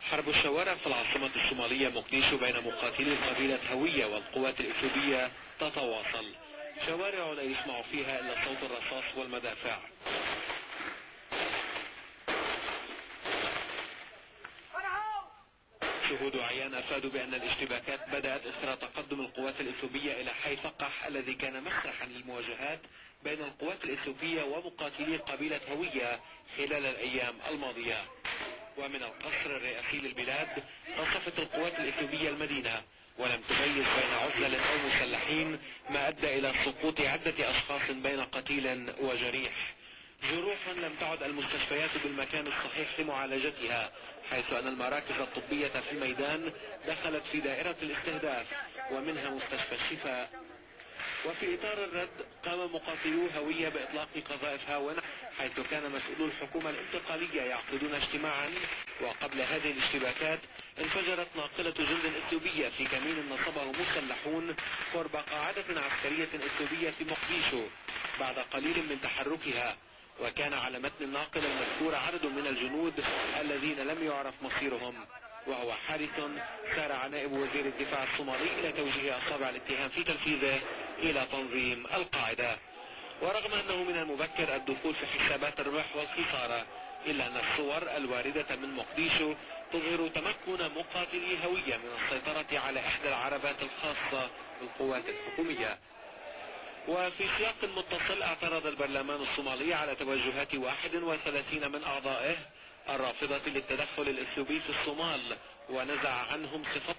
حرب الشوارع في العاصمة الصومالية مقديشو بين مقاتلي قبيلة هوية والقوات الإثيوبية تتواصل. شوارع لا يسمع فيها إلا صوت الرصاص والمدافع. شهود عيان أفادوا بأن الاشتباكات بدأت إثر تقدم القوات الإثيوبية إلى حي فقح الذي كان مسرحا للمواجهات بين القوات الإثيوبية ومقاتلي قبيلة هوية خلال الأيام الماضية. ومن القصر الرئاسي للبلاد قصفت القوات الإثيوبية المدينة، ولم تميز بين عزل أو مسلحين، ما أدى إلى سقوط عدة أشخاص بين قتيل وجريح. جروحا لم تعد المستشفيات بالمكان الصحيح لمعالجتها، حيث أن المراكز الطبية في الميدان دخلت في دائرة الاستهداف، ومنها مستشفى الشفاء. وفي إطار الرد قام مقاتلو هوية بإطلاق قذائف هاون، حيث كان مسؤولو الحكومة الانتقالية يعقدون اجتماعا. وقبل هذه الاشتباكات انفجرت ناقلة جند إثيوبية في كمين نصبه مسلحون قرب قاعدة عسكرية إثيوبية في مقديشو بعد قليل من تحركها. وكان على متن الناقلة المذكور عدد من الجنود الذين لم يعرف مصيرهم. وهو حادث سارع نائب وزير الدفاع الصومالي إلى توجيه أصابع الاتهام في تنفيذه إلى تنظيم القاعدة. ورغم أنه من المبكر الدخول في حسابات الربح والخسارة، إلا أن الصور الواردة من مقديشو تظهر تمكن مقاتلي هوية من السيطرة على إحدى العربات الخاصة بالقوات الحكومية. وفي سياق متصل اعترض البرلمان الصومالي على توجهات 31 من أعضائه الرافضة للتدخل الإثيوبي في الصومال، ونزع عنهم صفة